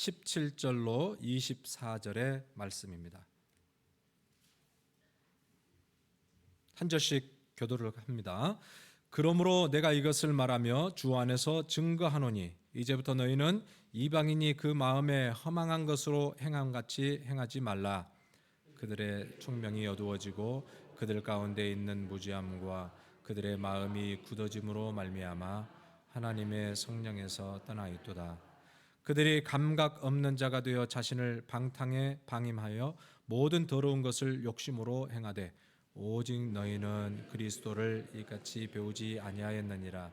17절로 24절의 말씀입니다. 한 절씩 교도를 합니다. 그러므로 내가 이것을 말하며 주 안에서 증거하노니 이제부터 너희는 이방인이 그 마음에 허망한 것으로 행함같이 행하지 말라. 그들의 총명이 어두워지고 그들 가운데 있는 무지함과 그들의 마음이 굳어짐으로 말미암아 하나님의 성령에서 떠나 있도다. 그들이 감각 없는 자가 되어 자신을 방탕에 방임하여 모든 더러운 것을 욕심으로 행하되 오직 너희는 그리스도를 이같이 배우지 아니하였느니라.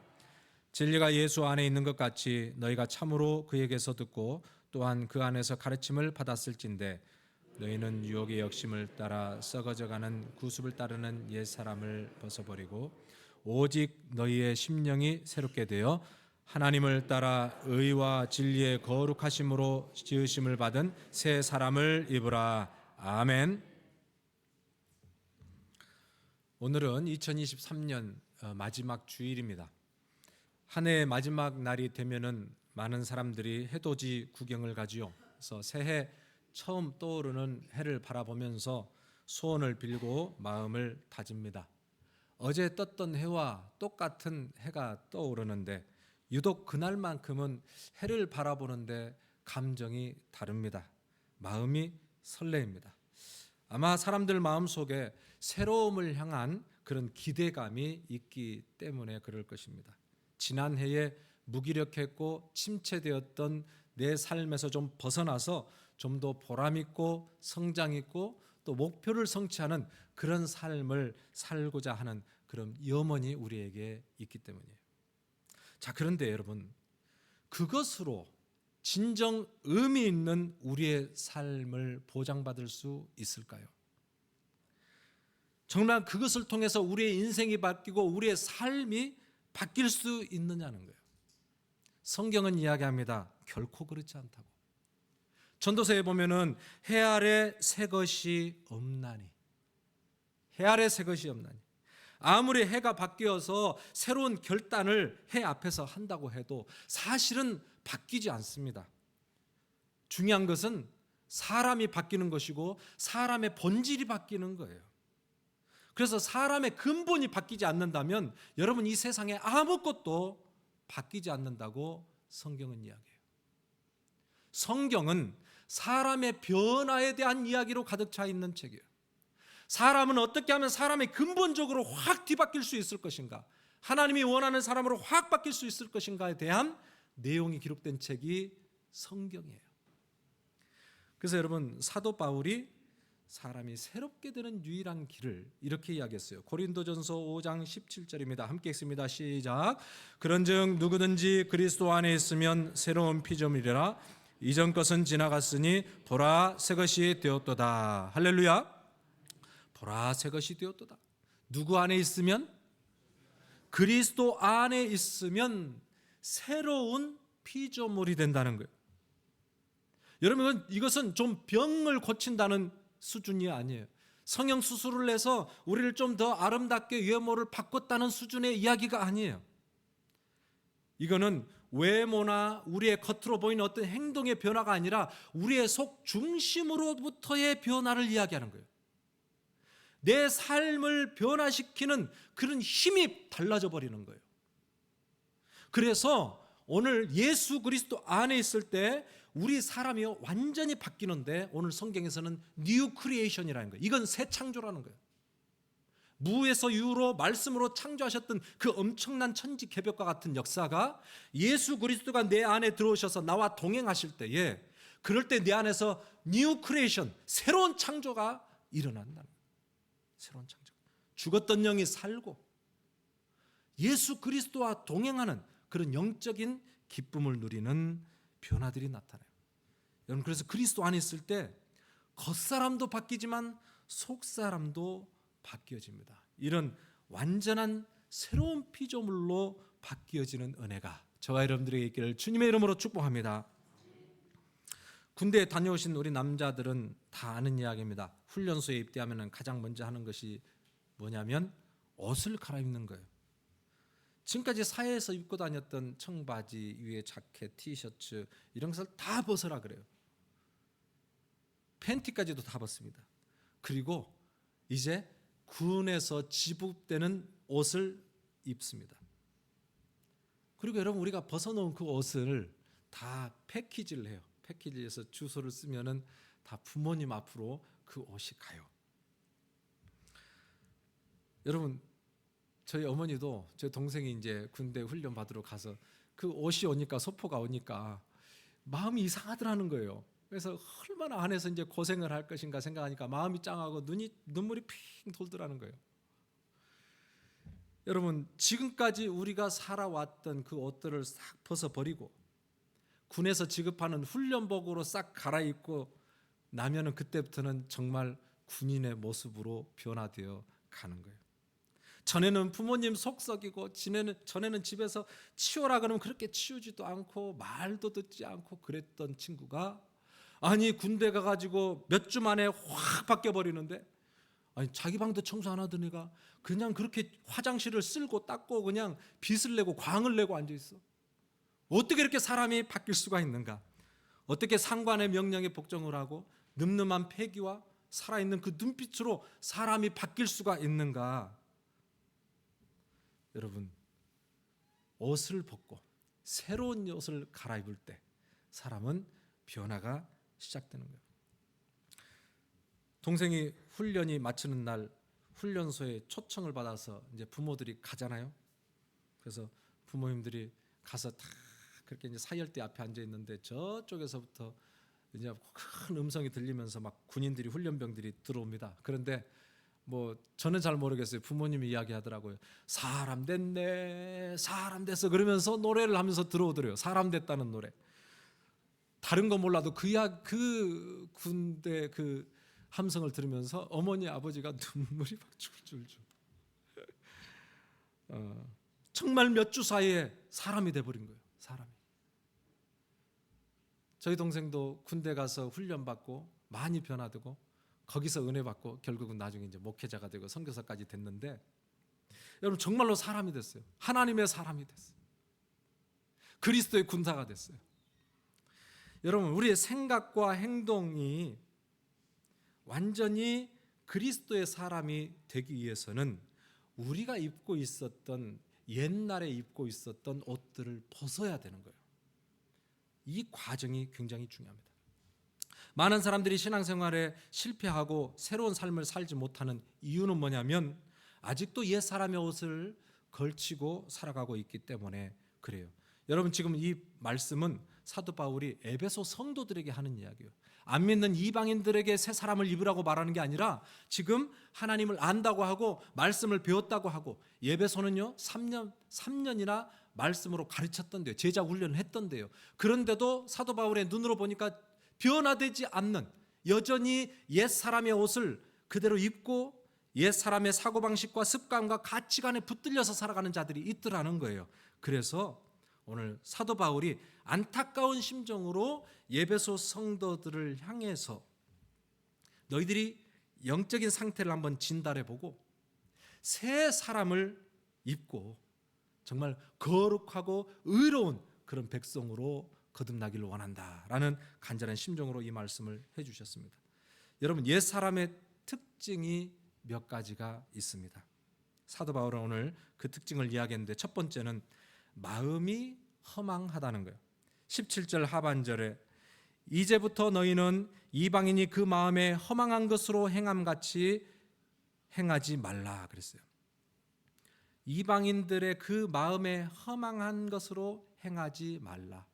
진리가 예수 안에 있는 것 같이 너희가 참으로 그에게서 듣고 또한 그 안에서 가르침을 받았을진데 너희는 유혹의 욕심을 따라 썩어져가는 구습을 따르는 옛사람을 벗어버리고 오직 너희의 심령이 새롭게 되어 하나님을 따라 의와 진리의 거룩하심으로 지으심을 받은 새 사람을 입으라. 아멘. 오늘은 2023년 마지막 주일입니다. 한 해의 마지막 날이 되면은 많은 사람들이 해돋이 구경을 가지요. 그래서 새해 처음 떠오르는 해를 바라보면서 소원을 빌고 마음을 다집니다. 어제 떴던 해와 똑같은 해가 떠오르는데 유독 그날만큼은 해를 바라보는데 감정이 다릅니다. 마음이 설레입니다. 아마 사람들 마음속에 새로움을 향한 그런 기대감이 있기 때문에 그럴 것입니다. 지난 해에 무기력했고 침체되었던 내 삶에서 좀 벗어나서 좀 더 보람있고 성장있고 또 목표를 성취하는 그런 삶을 살고자 하는 그런 염원이 우리에게 있기 때문이에요. 자, 그런데 여러분, 그것으로 진정 의미 있는 우리의 삶을 보장받을 수 있을까요? 정말 그것을 통해서 우리의 인생이 바뀌고 우리의 삶이 바뀔 수 있느냐는 거예요. 성경은 이야기합니다. 결코 그렇지 않다고. 전도서에 보면은 해 아래 새 것이 없나니, 해 아래 새 것이 없나니. 아무리 해가 바뀌어서 새로운 결단을 해 앞에서 한다고 해도 사실은 바뀌지 않습니다. 중요한 것은 사람이 바뀌는 것이고 사람의 본질이 바뀌는 거예요. 그래서 사람의 근본이 바뀌지 않는다면 여러분, 이 세상에 아무것도 바뀌지 않는다고 성경은 이야기해요. 성경은 사람의 변화에 대한 이야기로 가득 차 있는 책이에요. 사람은 어떻게 하면 사람이 근본적으로 확 뒤바뀔 수 있을 것인가, 하나님이 원하는 사람으로 확 바뀔 수 있을 것인가에 대한 내용이 기록된 책이 성경이에요. 그래서 여러분, 사도 바울이 사람이 새롭게 되는 유일한 길을 이렇게 이야기했어요. 고린도전서 5장 17절입니다. 함께 읽습니다. 시작. 그런즉 누구든지 그리스도 안에 있으면 새로운 피조물이라 이전 것은 지나갔으니 보라 새 것이 되었도다. 할렐루야. 보라 새 것이 되었도다. 누구 안에 있으면? 그리스도 안에 있으면 새로운 피조물이 된다는 거예요. 여러분, 이것은 좀 병을 고친다는 수준이 아니에요. 성형 수술을 해서 우리를 좀 더 아름답게 외모를 바꿨다는 수준의 이야기가 아니에요. 이거는 외모나 우리의 겉으로 보이는 어떤 행동의 변화가 아니라 우리의 속 중심으로부터의 변화를 이야기하는 거예요. 내 삶을 변화시키는 그런 힘이 달라져 버리는 거예요. 그래서 오늘 예수 그리스도 안에 있을 때 우리 사람이 완전히 바뀌는데 오늘 성경에서는 뉴 크리에이션이라는 거예요. 이건 새 창조라는 거예요. 무에서 유로 말씀으로 창조하셨던 그 엄청난 천지개벽과 같은 역사가 예수 그리스도가 내 안에 들어오셔서 나와 동행하실 때에, 그럴 때 내 안에서 뉴 크리에이션, 새로운 창조가 일어난다는 거예요. 새로운 창조. 죽었던 영이 살고 예수 그리스도와 동행하는 그런 영적인 기쁨을 누리는 변화들이 나타나요. 여러분, 그래서 그리스도 안에 있을 때 겉사람도 바뀌지만 속사람도 바뀌어집니다. 이런 완전한 새로운 피조물로 바뀌어지는 은혜가 저와 여러분들에게 있기를 주님의 이름으로 축복합니다. 군대에 다녀오신 우리 남자들은 다 아는 이야기입니다. 훈련소에 입대하면 가장 먼저 하는 것이 뭐냐면 옷을 갈아입는 거예요. 지금까지 사회에서 입고 다녔던 청바지 위에 자켓, 티셔츠 이런 것을 다 벗으라 그래요. 팬티까지도 다 벗습니다. 그리고 이제 군에서 지급되는 옷을 입습니다. 그리고 여러분, 우리가 벗어놓은 그 옷을 다 패키지를 해요. 패키지에서 주소를 쓰면은 다 부모님 앞으로 그 옷이 가요. 여러분, 저희 어머니도 제 동생이 이제 군대 훈련 받으러 가서 그 옷이 오니까, 소포가 오니까 마음이 이상하더라는 거예요. 그래서 얼마나 안에서 이제 고생을 할 것인가 생각하니까 마음이 짱하고 눈물이 핑 돌더라는 거예요. 여러분, 지금까지 우리가 살아왔던 그 옷들을 싹 벗어버리고 군에서 지급하는 훈련복으로 싹 갈아입고 나면은 그때부터는 정말 군인의 모습으로 변화되어 가는 거예요. 전에는 부모님 속 썩이고 전에는 집에서 치우라 그러면 그렇게 치우지도 않고 말도 듣지 않고 그랬던 친구가, 아니 군대 가가지고 몇 주 만에 확 바뀌어 버리는데, 아니 자기 방도 청소 안 하던 애가 그냥 그렇게 화장실을 쓸고 닦고 그냥 빚을 내고 광을 내고 앉아 있어. 어떻게 이렇게 사람이 바뀔 수가 있는가? 어떻게 상관의 명령에 복종을 하고 늠름한 패기와 살아있는 그 눈빛으로 사람이 바뀔 수가 있는가? 여러분, 옷을 벗고 새로운 옷을 갈아입을 때 사람은 변화가 시작되는 거예요. 동생이 훈련이 마치는 날 훈련소에 초청을 받아서 이제 부모들이 가잖아요. 그래서 부모님들이 가서 다 그렇게 이제 사열대 앞에 앉아 있는데 저쪽에서부터 이제 큰 음성이 들리면서 막 군인들이, 훈련병들이 들어옵니다. 그런데 뭐 저는 잘 모르겠어요. 부모님이 이야기하더라고요. 사람 됐네, 사람 됐어 그러면서 노래를 하면서 들어오더래요. 사람 됐다는 노래. 다른 거 몰라도 그 군대 그 함성을 들으면서 어머니 아버지가 눈물이 막 줄줄줄. 정말 몇 주 사이에 사람이 돼버린 거예요. 사람이. 저희 동생도 군대 가서 훈련 받고 많이 변화되고 거기서 은혜 받고 결국은 나중에 이제 목회자가 되고 선교사까지 됐는데, 여러분 정말로 사람이 됐어요. 하나님의 사람이 됐어요. 그리스도의 군사가 됐어요. 여러분, 우리의 생각과 행동이 완전히 그리스도의 사람이 되기 위해서는 우리가 입고 있었던, 옛날에 입고 있었던 옷들을 벗어야 되는 거예요. 이 과정이 굉장히 중요합니다. 많은 사람들이 신앙생활에 실패하고 새로운 삶을 살지 못하는 이유는 뭐냐면 아직도 옛 사람의 옷을 걸치고 살아가고 있기 때문에 그래요. 여러분, 지금 이 말씀은 사도 바울이 에베소 성도들에게 하는 이야기예요. 안 믿는 이방인들에게 새 사람을 입으라고 말하는 게 아니라 지금 하나님을 안다고 하고 말씀을 배웠다고 하고, 에베소는요 3년이나 말씀으로 가르쳤던데요. 제자 훈련을 했던데요. 그런데도 사도 바울의 눈으로 보니까 변화되지 않는, 여전히 옛 사람의 옷을 그대로 입고 옛 사람의 사고방식과 습관과 가치관에 붙들려서 살아가는 자들이 있더라는 거예요. 그래서 오늘 사도 바울이 안타까운 심정으로 에베소 성도들을 향해서 너희들이 영적인 상태를 한번 진단해보고 새 사람을 입고 정말 거룩하고 의로운 그런 백성으로 거듭나기를 원한다라는 간절한 심정으로 이 말씀을 해주셨습니다. 여러분, 옛 사람의 특징이 몇 가지가 있습니다. 사도 바울은 오늘 그 특징을 이야기했는데, 첫 번째는 마음이 허망하다는 거예요. 17절 하반절에 이제부터 너희는 이방인이 그 마음에 허망한 것으로 행함같이 행하지 말라 그랬어요. 이방인들의 그 마음에 허망한 것으로 행하지 말라.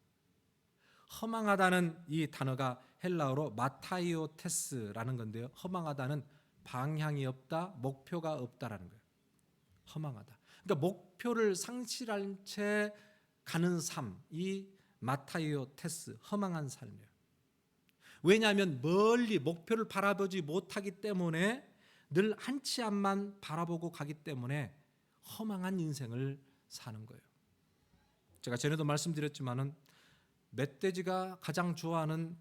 허망하다는 이 단어가 헬라어로 마타이오테스라는 건데요. 허망하다는 방향이 없다, 목표가 없다라는 거예요. 허망하다. 그러니까 목표를 상실한 채 가는 삶, 이 마타이오테스, 허망한 삶이에요. 왜냐하면 멀리 목표를 바라보지 못하기 때문에, 늘 한 치 앞만 바라보고 가기 때문에 허망한 인생을 사는 거예요. 제가 전에도 말씀드렸지만은 멧돼지가 가장 좋아하는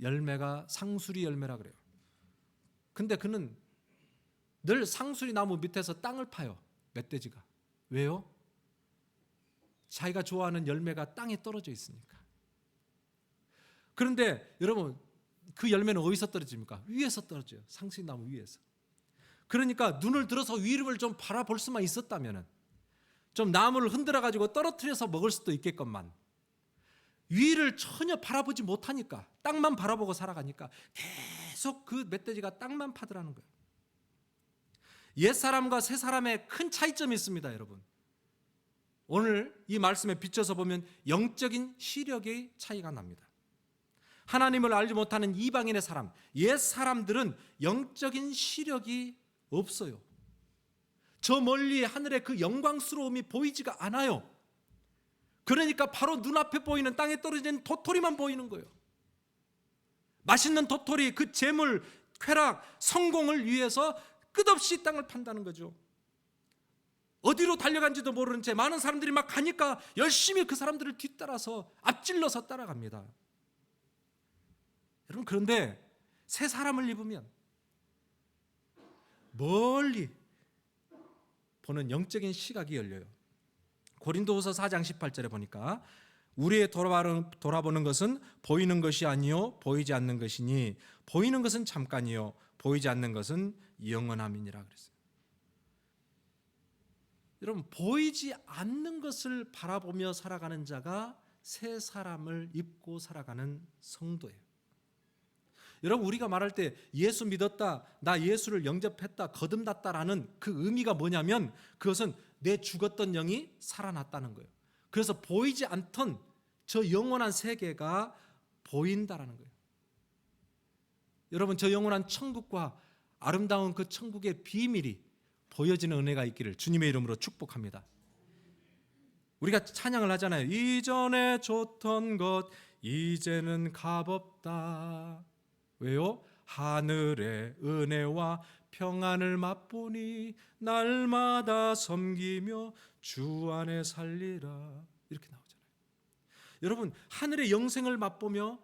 열매가 상수리 열매라 그래요. 근데 그는 늘 상수리 나무 밑에서 땅을 파요. 멧돼지가. 왜요? 자기가 좋아하는 열매가 땅에 떨어져 있으니까. 그런데 여러분, 그 열매는 어디서 떨어집니까? 위에서 떨어져요. 상수나무 위에서. 그러니까 눈을 들어서 위를 좀 바라볼 수만 있었다면, 좀 나무를 흔들어 가지고 떨어뜨려서 먹을 수도 있겠건만, 위를 전혀 바라보지 못하니까, 땅만 바라보고 살아가니까 계속 그 멧돼지가 땅만 파더라는 거예요. 옛사람과 새사람의 큰 차이점이 있습니다, 여러분. 오늘 이 말씀에 비춰서 보면 영적인 시력의 차이가 납니다. 하나님을 알지 못하는 이방인의 사람, 옛사람들은 영적인 시력이 없어요. 저 멀리 하늘의 그 영광스러움이 보이지가 않아요. 그러니까 바로 눈앞에 보이는 땅에 떨어진 도토리만 보이는 거예요. 맛있는 도토리, 그 재물, 쾌락, 성공을 위해서 끝없이 땅을 판다는 거죠. 어디로 달려간지도 모르는 채 많은 사람들이 막 가니까 열심히 그 사람들을 뒤따라서 앞질러서 따라갑니다. 여러분, 그런데 새 사람을 입으면 멀리 보는 영적인 시각이 열려요. 고린도후서 4장 18절에 보니까 우리의 돌아보는 것은 보이는 것이 아니요 보이지 않는 것이니 보이는 것은 잠깐이요 보이지 않는 것은 영원함이니라 그랬어요. 여러분, 보이지 않는 것을 바라보며 살아가는 자가 새 사람을 입고 살아가는 성도예요. 여러분, 우리가 말할 때 예수 믿었다, 나 예수를 영접했다, 거듭났다라는 그 의미가 뭐냐면 그것은 내 죽었던 영이 살아났다는 거예요. 그래서 보이지 않던 저 영원한 세계가 보인다라는 거예요. 여러분, 저 영원한 천국과 아름다운 그 천국의 비밀이 보여지는 은혜가 있기를 주님의 이름으로 축복합니다. 우리가 찬양을 하잖아요. 이전에 좋던 것 이제는 값없다. 왜요? 하늘의 은혜와 평안을 맛보니 날마다 섬기며 주 안에 살리라. 이렇게 나오잖아요. 여러분, 하늘의 영생을 맛보며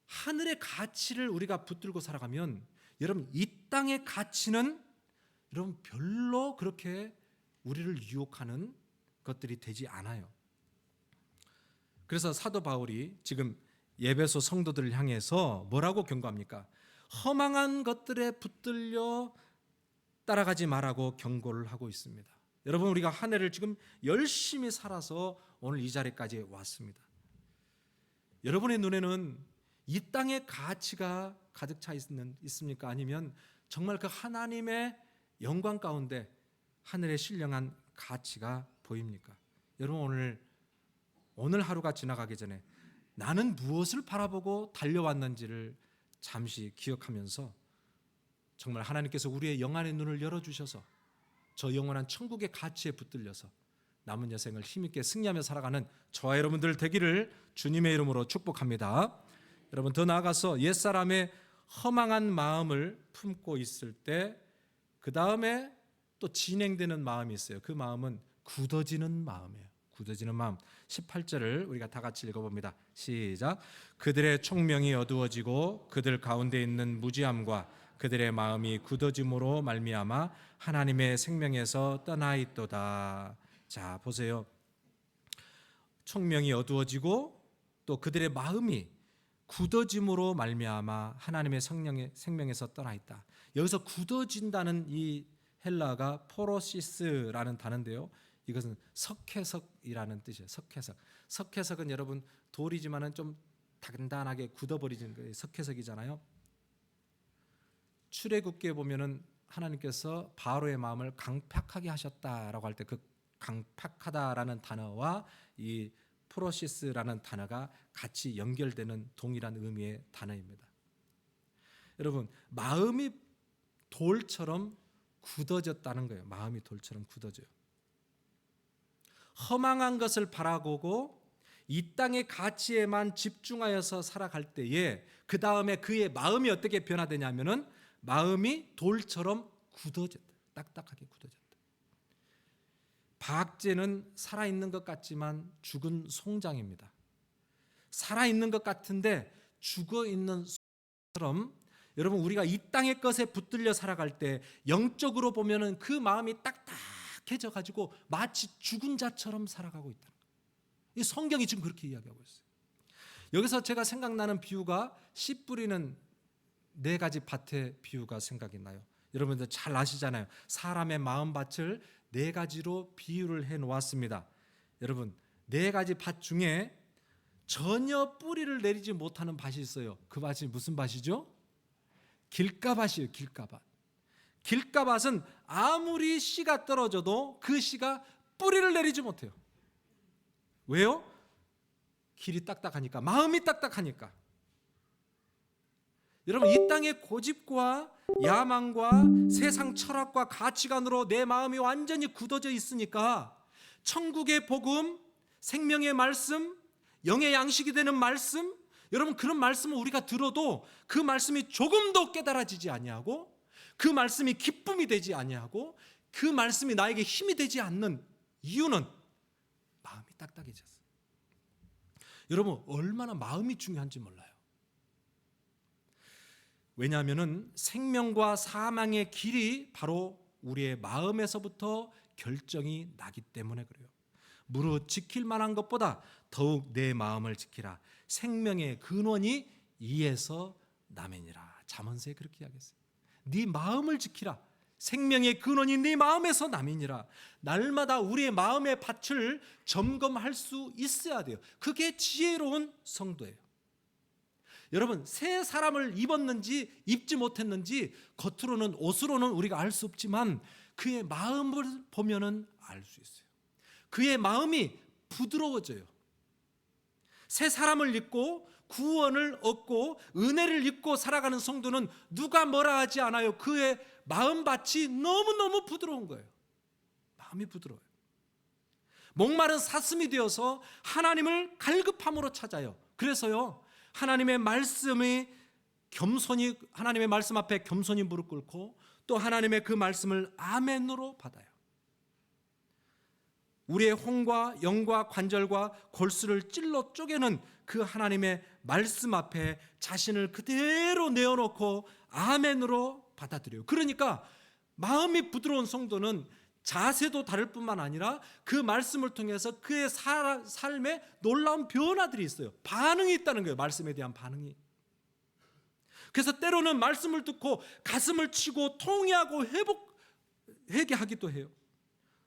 하늘의 가치를 우리가 붙들고 살아가면, 여러분, 이 땅의 가치는 여러분 별로 그렇게 우리를 유혹하는 것들이 되지 않아요. 그래서 사도 바울이 지금 에베소 성도들을 향해서 뭐라고 경고합니까? 허망한 것들에 붙들려 따라가지 말라고 경고를 하고 있습니다. 여러분, 우리가 한 해를 지금 열심히 살아서 오늘 이 자리까지 왔습니다. 여러분의 눈에는 이 땅의 가치가 가득 차 있습니까? 아니면 정말 그 하나님의 영광 가운데 하늘의 신령한 가치가 보입니까? 여러분, 오늘 하루가 지나가기 전에 나는 무엇을 바라보고 달려왔는지를 잠시 기억하면서 정말 하나님께서 우리의 영안의 눈을 열어주셔서 저 영원한 천국의 가치에 붙들려서 남은 여생을 힘있게 승리하며 살아가는 저와 여러분들 되기를 주님의 이름으로 축복합니다. 여러분, 더 나아가서 옛사람의 허망한 마음을 품고 있을 때 그 다음에 또 진행되는 마음이 있어요. 그 마음은 굳어지는 마음이에요. 굳어지는 마음. 18절을 우리가 다 같이 읽어봅니다. 시작. 그들의 총명이 어두워지고 그들 가운데 있는 무지함과 그들의 마음이 굳어짐으로 말미암아 하나님의 생명에서 떠나 있도다. 자, 보세요. 총명이 어두워지고 또 그들의 마음이 굳어짐으로 말미암아 하나님의 생명에서 떠나 있다. 여기서 굳어진다는 이 헬라가 포로시스라는 단어인데요. 이것은 석회석이라는 뜻이에요. 석회석. 석회석은 여러분 돌이지만은 좀 단단하게 굳어버리는 거예요. 석회석이잖아요. 출애굽기에 보면은 하나님께서 바로의 마음을 강팍하게 하셨다라고 할 때 그 강팍하다라는 단어와 이 프로시스라는 단어가 같이 연결되는 동일한 의미의 단어입니다. 여러분, 마음이 돌처럼 굳어졌다는 거예요. 마음이 돌처럼 굳어져요. 허망한 것을 바라보고 이 땅의 가치에만 집중하여서 살아갈 때에 그 다음에 그의 마음이 어떻게 변화되냐면은 마음이 돌처럼 굳어졌다. 딱딱하게 굳어졌다. 박제는 살아있는 것 같지만 죽은 송장입니다. 살아있는 것 같은데 죽어있는 송장처럼 여러분, 우리가 이 땅의 것에 붙들려 살아갈 때 영적으로 보면은 그 마음이 딱딱 약해져 가지고 마치 죽은 자처럼 살아가고 있다. 이 성경이 지금 그렇게 이야기하고 있어요. 여기서 제가 생각나는 비유가 씨 뿌리는 4가지 밭의 비유가 생각이 나요. 여러분들 잘 아시잖아요. 사람의 마음밭을 4가지로 비유를 해 놓았습니다. 여러분, 4가지 밭 중에 전혀 뿌리를 내리지 못하는 밭이 있어요. 그 밭이 무슨 밭이죠? 길가밭이에요. 길가밭. 길가밭은 아무리 씨가 떨어져도 그 씨가 뿌리를 내리지 못해요. 왜요? 길이 딱딱하니까, 마음이 딱딱하니까. 여러분, 이 땅의 고집과 야망과 세상 철학과 가치관으로 내 마음이 완전히 굳어져 있으니까 천국의 복음, 생명의 말씀, 영의 양식이 되는 말씀, 여러분 그런 말씀을 우리가 들어도 그 말씀이 조금도 깨달아지지 아니하고, 그 말씀이 기쁨이 되지 아니하고, 그 말씀이 나에게 힘이 되지 않는 이유는 마음이 딱딱해졌어요. 여러분, 얼마나 마음이 중요한지 몰라요. 왜냐하면 생명과 사망의 길이 바로 우리의 마음에서부터 결정이 나기 때문에 그래요. 무릇 지킬 만한 것보다 더욱 내 마음을 지키라. 생명의 근원이 이에서 남이니라. 잠언서에 그렇게 이야기했어요. 네 마음을 지키라. 생명의 근원이 네 마음에서 남이니라. 날마다 우리의 마음의 밭을 점검할 수 있어야 돼요. 그게 지혜로운 성도예요. 여러분, 새 사람을 입었는지 입지 못했는지 겉으로는, 옷으로는 우리가 알 수 없지만 그의 마음을 보면은 알 수 있어요. 그의 마음이 부드러워져요. 새 사람을 입고 구원을 얻고 은혜를 입고 살아가는 성도는 누가 뭐라 하지 않아요. 그의 마음밭이 너무너무 부드러운 거예요. 마음이 부드러워요. 목마른 사슴이 되어서 하나님을 갈급함으로 찾아요. 그래서요, 하나님의 말씀이 겸손히, 하나님의 말씀 앞에 겸손히 무릎 꿇고 또 하나님의 그 말씀을 아멘으로 받아요. 우리의 혼과 영과 관절과 골수를 찔러 쪼개는 그 하나님의 말씀 앞에 자신을 그대로 내어놓고 아멘으로 받아들여요. 그러니까 마음이 부드러운 성도는 자세도 다를 뿐만 아니라 그 말씀을 통해서 그의 삶에 놀라운 변화들이 있어요. 반응이 있다는 거예요. 말씀에 대한 반응이. 그래서 때로는 말씀을 듣고 가슴을 치고 통회하고 회개하기도 해요.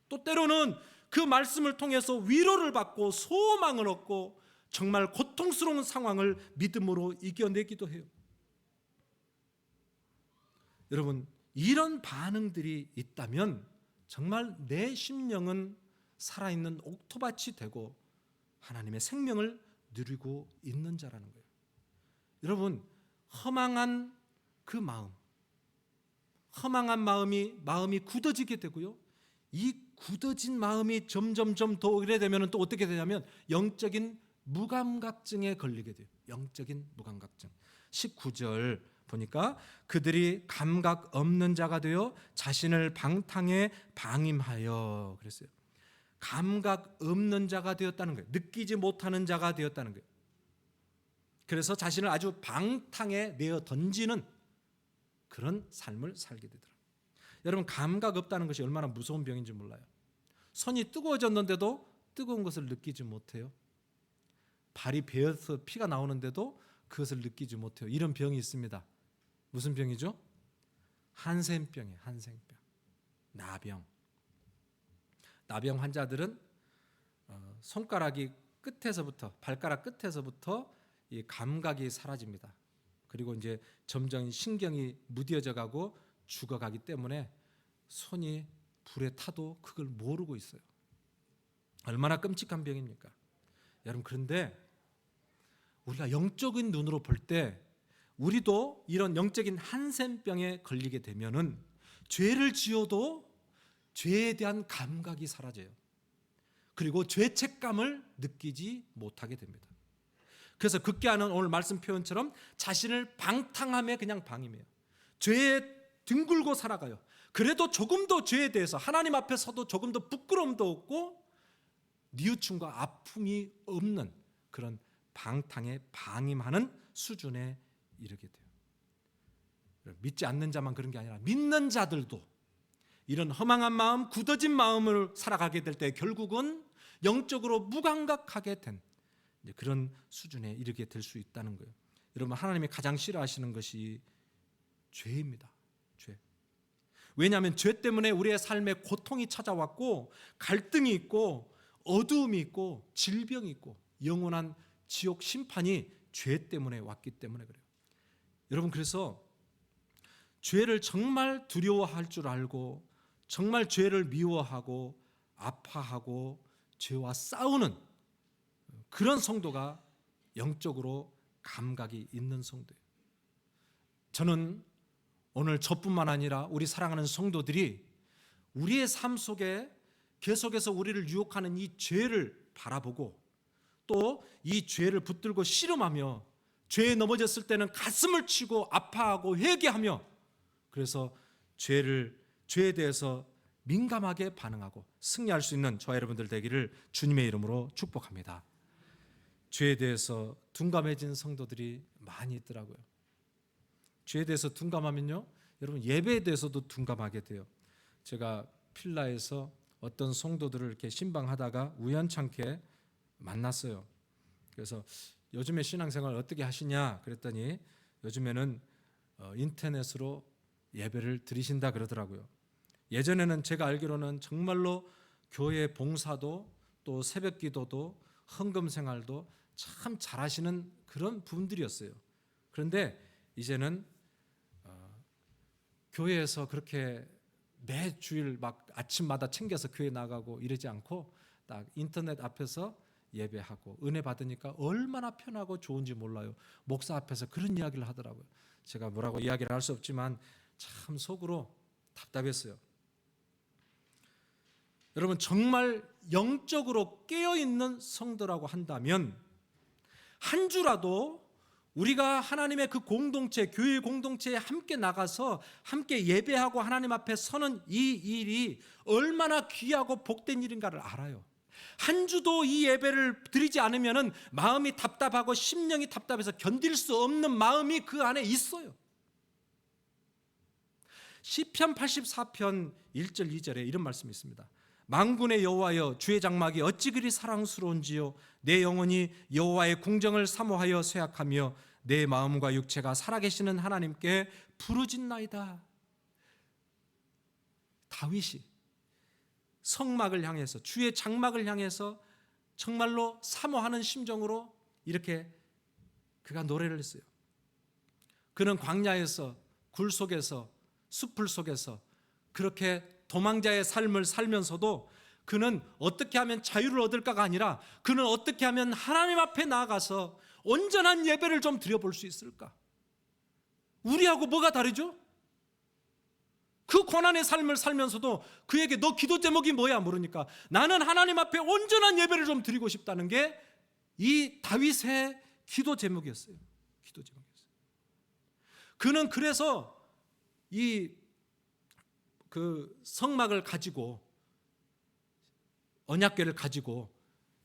또 때로는 그 말씀을 통해서 위로를 받고 소망을 얻고 정말 고통스러운 상황을 믿음으로 이겨내기도 해요. 여러분, 이런 반응들이 있다면 정말 내 심령은 살아있는 옥토밭이 되고 하나님의 생명을 누리고 있는 자라는 거예요. 여러분, 허망한 그 마음, 허망한 마음이 굳어지게 되고요. 이 굳어진 마음이 점점점 더 오래 되면 또 어떻게 되냐면 영적인 무감각증에 걸리게 돼요. 영적인 무감각증. 19절 보니까 그들이 감각 없는 자가 되어 자신을 방탕에 방임하여 그랬어요. 감각 없는 자가 되었다는 거예요. 느끼지 못하는 자가 되었다는 거예요. 그래서 자신을 아주 방탕에 내어 던지는 그런 삶을 살게 되더라고요. 여러분, 감각 없다는 것이 얼마나 무서운 병인지 몰라요. 손이 뜨거워졌는데도 뜨거운 것을 느끼지 못해요. 발이 베어서 피가 나오는데도 그것을 느끼지 못해요. 이런 병이 있습니다. 무슨 병이죠? 한센병이에요. 한센병. 나병. 나병 환자들은 손가락이 끝에서부터, 발가락 끝에서부터 이 감각이 사라집니다. 그리고 이제 점점 신경이 무뎌져 가고 죽어가기 때문에 손이 불에 타도 그걸 모르고 있어요. 얼마나 끔찍한 병입니까? 여러분, 그런데 우리가 영적인 눈으로 볼 때 우리도 이런 영적인 한센병에 걸리게 되면은 죄를 지어도 죄에 대한 감각이 사라져요. 그리고 죄책감을 느끼지 못하게 됩니다. 그래서 극기하는 오늘 말씀 표현처럼 자신을 방탕함에 그냥 방임해요. 죄에 뒹굴고 살아가요. 그래도 조금 더 죄에 대해서 하나님 앞에 서도 조금 더 부끄러움도 없고 뉘우침과 아픔이 없는 그런 방탕에 방임하는 수준에 이르게 돼요. 믿지 않는 자만 그런 게 아니라 믿는 자들도 이런 허망한 마음, 굳어진 마음을 살아가게 될 때 결국은 영적으로 무감각하게 된 그런 수준에 이르게 될 수 있다는 거예요. 여러분, 하나님이 가장 싫어하시는 것이 죄입니다. 죄. 왜냐하면 죄 때문에 우리의 삶에 고통이 찾아왔고, 갈등이 있고, 어두움이 있고, 질병이 있고, 영원한 지옥 심판이 죄 때문에 왔기 때문에 그래요. 여러분, 그래서 죄를 정말 두려워할 줄 알고, 정말 죄를 미워하고 아파하고 죄와 싸우는 그런 성도가 영적으로 감각이 있는 성도예요. 저는 오늘 저뿐만 아니라 우리 사랑하는 성도들이 우리의 삶 속에 계속해서 우리를 유혹하는 이 죄를 바라보고, 또 이 죄를 붙들고 씨름하며 죄에 넘어졌을 때는 가슴을 치고 아파하고 회개하며, 그래서 죄에 대해서 민감하게 반응하고 승리할 수 있는 저와 여러분들 되기를 주님의 이름으로 축복합니다. 죄에 대해서 둔감해진 성도들이 많이 있더라고요. 죄에 대해서 둔감하면요, 여러분, 예배에 대해서도 둔감하게 돼요. 제가 필라에서 어떤 성도들을 이렇게 신방하다가 우연찮게 만났어요. 그래서 요즘에 신앙생활 어떻게 하시냐 그랬더니 요즘에는 인터넷으로 예배를 드리신다 그러더라고요. 예전에는 제가 알기로는 정말로 교회 봉사도 또 새벽 기도도 헌금 생활도 참 잘하시는 그런 분들이었어요. 그런데 이제는 교회에서 그렇게 매 주일 막 아침마다 챙겨서 교회 나가고 이러지 않고 딱 인터넷 앞에서 예배하고 은혜 받으니까 얼마나 편하고 좋은지 몰라요. 목사 앞에서 그런 이야기를 하더라고요. 제가 뭐라고 이야기를 할 수 없지만 참 속으로 답답했어요. 여러분, 정말 영적으로 깨어있는 성도라고 한다면 한 주라도 우리가 하나님의 그 공동체, 교회 공동체에 함께 나가서 함께 예배하고 하나님 앞에 서는 이 일이 얼마나 귀하고 복된 일인가를 알아요. 한 주도 이 예배를 드리지 않으면 마음이 답답하고 심령이 답답해서 견딜 수 없는 마음이 그 안에 있어요. 시편 84편 1절 2절에 이런 말씀이 있습니다. 만군의 여호와여, 주의 장막이 어찌 그리 사랑스러운지요. 내 영혼이 여호와의 궁정을 사모하여 쇠약하며 내 마음과 육체가 살아계시는 하나님께 부르짖나이다. 다윗이 성막을 향해서, 주의 장막을 향해서 정말로 사모하는 심정으로 이렇게 그가 노래를 했어요. 그는 광야에서, 굴 속에서, 숲풀 속에서 그렇게 도망자의 삶을 살면서도 그는 어떻게 하면 자유를 얻을까가 아니라 그는 어떻게 하면 하나님 앞에 나아가서 온전한 예배를 좀 드려볼 수 있을까? 우리하고 뭐가 다르죠? 그 고난의 삶을 살면서도 그에게 너 기도 제목이 뭐야? 물으니까 나는 하나님 앞에 온전한 예배를 좀 드리고 싶다는 게 이 다윗의 기도 제목이었어요. 기도 제목이었어요. 그는 그래서 그 성막을 가지고, 언약궤를 가지고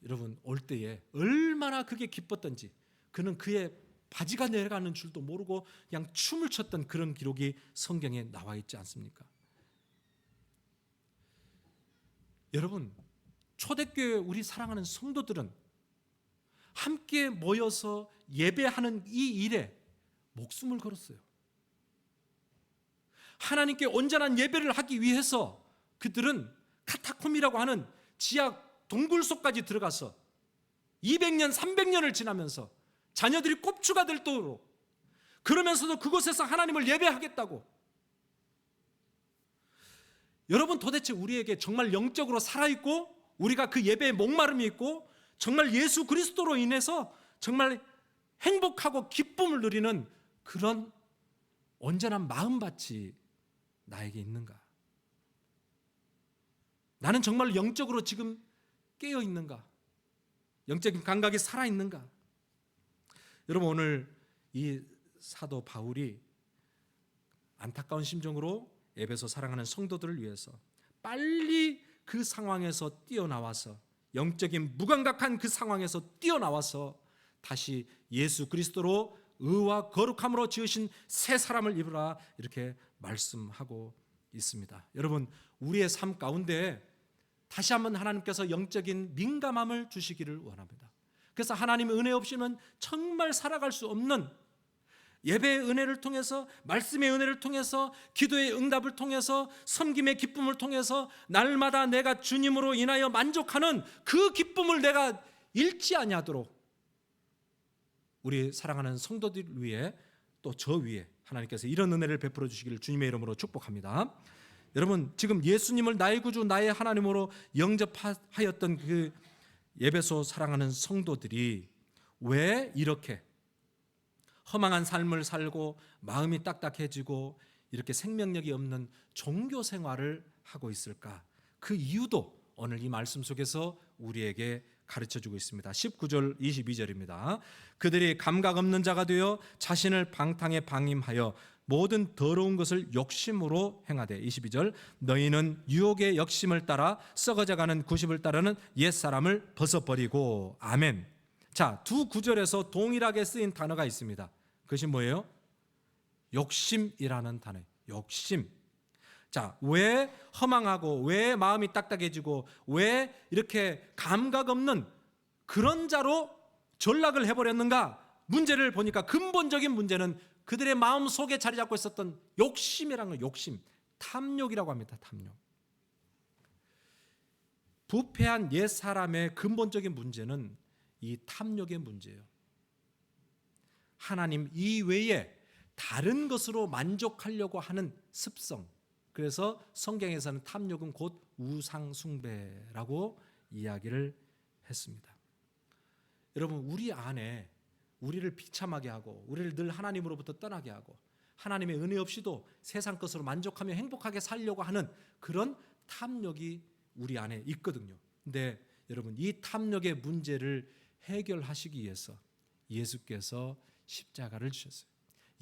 여러분 올 때에 얼마나 그게 기뻤던지, 그는 그의 바지가 내려가는 줄도 모르고 그냥 춤을 췄던 그런 기록이 성경에 나와 있지 않습니까? 여러분, 초대교회 우리 사랑하는 성도들은 함께 모여서 예배하는 이 일에 목숨을 걸었어요. 하나님께 온전한 예배를 하기 위해서 그들은 카타콤이라고 하는 지하 동굴 속까지 들어가서 200년, 300년을 지나면서 자녀들이 꼽주가 될 도록, 그러면서도 그곳에서 하나님을 예배하겠다고. 여러분, 도대체 우리에게 정말 영적으로 살아있고 우리가 그 예배에 목마름이 있고 정말 예수 그리스도로 인해서 정말 행복하고 기쁨을 누리는 그런 온전한 마음밭이 나에게 있는가? 나는 정말 영적으로 지금 깨어 있는가? 영적인 감각이 살아 있는가? 여러분, 오늘 이 사도 바울이 안타까운 심정으로 에베소 사랑하는 성도들을 위해서 빨리 그 상황에서 뛰어나와서, 영적인 무감각한 그 상황에서 뛰어나와서 다시 예수 그리스도로 의와 거룩함으로 지으신 새 사람을 입으라 이렇게 말씀하고 있습니다. 여러분, 우리의 삶 가운데 다시 한번 하나님께서 영적인 민감함을 주시기를 원합니다. 그래서 하나님의 은혜 없이는 정말 살아갈 수 없는, 예배의 은혜를 통해서, 말씀의 은혜를 통해서, 기도의 응답을 통해서, 섬김의 기쁨을 통해서 날마다 내가 주님으로 인하여 만족하는 그 기쁨을 내가 잃지 아니하도록 우리 사랑하는 성도들 위에, 또 저 위에 하나님께서 이런 은혜를 베풀어 주시기를 주님의 이름으로 축복합니다. 여러분, 지금 예수님을 나의 구주, 나의 하나님으로 영접하였던 그 에베소 사랑하는 성도들이 왜 이렇게 허망한 삶을 살고 마음이 딱딱해지고 이렇게 생명력이 없는 종교 생활을 하고 있을까? 그 이유도 오늘 이 말씀 속에서 우리에게 가르쳐주고 있습니다. 19절 22절입니다. 그들이 감각 없는 자가 되어 자신을 방탕에 방임하여 모든 더러운 것을 욕심으로 행하되, 22절, 너희는 유혹의 욕심을 따라 썩어져가는 구습을 따르는 옛사람을 벗어버리고. 아멘. 자, 두 구절에서 동일하게 쓰인 단어가 있습니다. 그것이 뭐예요? 욕심이라는 단어예요. 욕심. 자, 왜 허망하고 왜 마음이 딱딱해지고 왜 이렇게 감각 없는 그런 자로 전락을 해버렸는가? 문제를 보니까 근본적인 문제는 그들의 마음 속에 자리 잡고 있었던 욕심이라는 거예요. 욕심, 탐욕이라고 합니다. 탐욕. 부패한 옛 사람의 근본적인 문제는 이 탐욕의 문제예요. 하나님 이외에 다른 것으로 만족하려고 하는 습성. 그래서 성경에서는 탐욕은 곧 우상숭배라고 이야기를 했습니다. 여러분, 우리 안에 우리를 비참하게 하고 우리를 늘 하나님으로부터 떠나게 하고 하나님의 은혜 없이도 세상 것으로 만족하며 행복하게 살려고 하는 그런 탐욕이 우리 안에 있거든요. 근데 여러분, 이 탐욕의 문제를 해결하시기 위해서 예수께서 십자가를 주셨어요.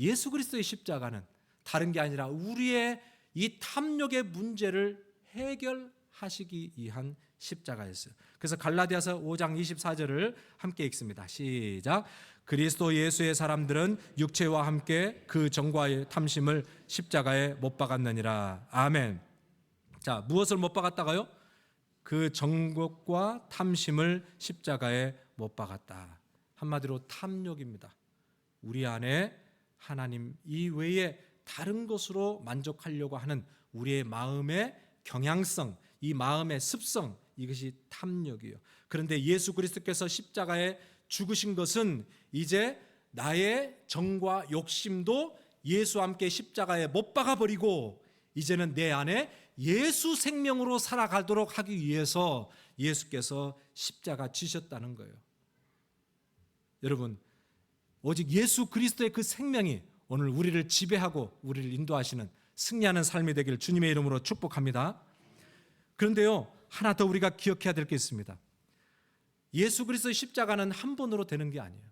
예수 그리스도의 십자가는 다른 게 아니라 우리의 이 탐욕의 문제를 해결하시기 위한 십자가였어요. 그래서 갈라디아서 5장 24절을 함께 읽습니다. 시작. 그리스도 예수의 사람들은 육체와 함께 그 정과의 탐심을 십자가에 못 박았느니라. 아멘. 자, 무엇을 못 박았다가요? 그 정욕과 탐심을 십자가에 못 박았다. 한마디로 탐욕입니다. 우리 안에 하나님 이외에 다른 것으로 만족하려고 하는 우리의 마음의 경향성, 이 마음의 습성, 이것이 탐욕이에요. 그런데 예수 그리스도께서 십자가에 죽으신 것은 이제 나의 정과 욕심도 예수와 함께 십자가에 못 박아버리고 이제는 내 안에 예수 생명으로 살아가도록 하기 위해서 예수께서 십자가 지셨다는 거예요. 여러분, 오직 예수 그리스도의 그 생명이 오늘 우리를 지배하고 우리를 인도하시는 승리하는 삶이 되기를 주님의 이름으로 축복합니다. 그런데요, 하나 더 우리가 기억해야 될 게 있습니다. 예수 그리스도의 십자가는 한 번으로 되는 게 아니에요.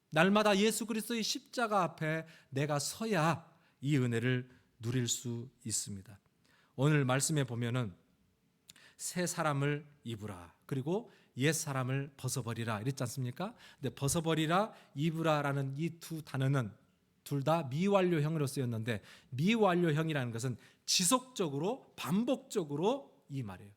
날마다 예수 그리스도의 십자가 앞에 내가 서야 이 은혜를 누릴 수 있습니다. 오늘 말씀에 보면은 새 사람을 입으라, 그리고 옛 사람을 벗어버리라 이랬지 않습니까? 근데 벗어버리라, 입으라라는 이 두 단어는 둘 다 미완료형으로 쓰였는데, 미완료형이라는 것은 지속적으로 반복적으로 이 말이에요.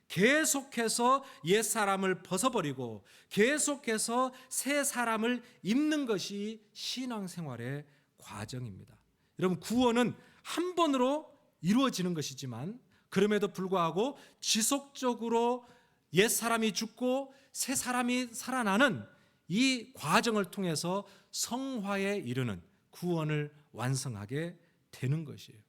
계속해서 옛 사람을 벗어버리고 계속해서 새 사람을 입는 것이 신앙생활의 과정입니다. 여러분, 구원은 한 번으로 이루어지는 것이지만 그럼에도 불구하고 지속적으로 옛 사람이 죽고 새 사람이 살아나는 이 과정을 통해서 성화에 이르는 구원을 완성하게 되는 것이에요.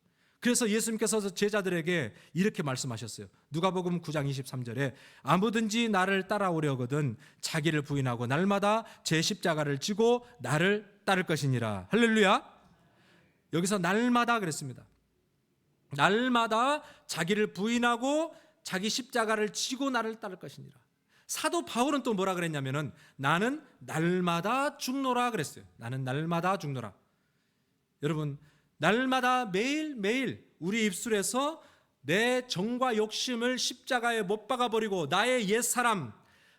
그래서 예수님께서 제자들에게 이렇게 말씀하셨어요. 누가복음 9장 23절에 아무든지 나를 따라오려거든 자기를 부인하고 날마다 제 십자가를 지고 나를 따를 것이니라. 할렐루야. 여기서 날마다 그랬습니다. 날마다 자기를 부인하고 자기 십자가를 지고 나를 따를 것이니라. 사도 바울은 또 뭐라 그랬냐면은 나는 날마다 죽노라 그랬어요. 나는 날마다 죽노라. 여러분, 날마다 매일매일 우리 입술에서 내 정과 욕심을 십자가에 못 박아버리고 나의 옛사람,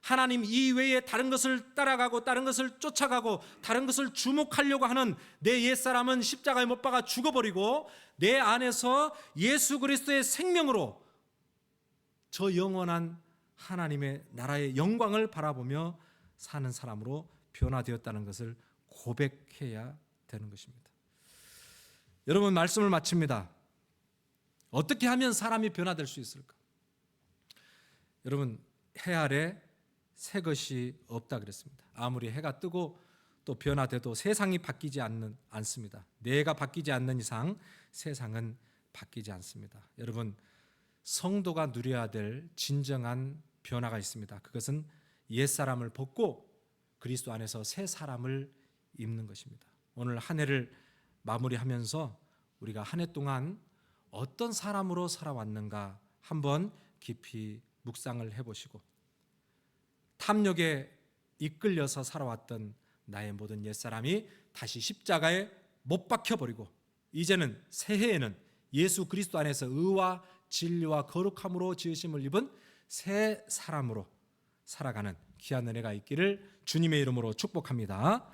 하나님 이외에 다른 것을 따라가고 다른 것을 쫓아가고 다른 것을 주목하려고 하는 내 옛사람은 십자가에 못 박아 죽어버리고 내 안에서 예수 그리스도의 생명으로 저 영원한 하나님의 나라의 영광을 바라보며 사는 사람으로 변화되었다는 것을 고백해야 되는 것입니다. 여러분, 말씀을 마칩니다. 어떻게 하면 사람이 변화될 수 있을까? 여러분, 해 아래 새 것이 없다 그랬습니다. 아무리 해가 뜨고 또 변화돼도 세상이 바뀌지 않습니다. 내가 바뀌지 않는 이상 세상은 바뀌지 않습니다. 여러분, 성도가 누려야 될 진정한 변화가 있습니다. 그것은 옛사람을 벗고 그리스도 안에서 새 사람을 입는 것입니다. 오늘 한 해를 마무리하면서 우리가 한 해 동안 어떤 사람으로 살아왔는가 한번 깊이 묵상을 해보시고 탐욕에 이끌려서 살아왔던 나의 모든 옛사람이 다시 십자가에 못 박혀버리고 이제는 새해에는 예수 그리스도 안에서 의와 진리와 거룩함으로 지으심을 입은 새 사람으로 살아가는 귀한 은혜가 있기를 주님의 이름으로 축복합니다.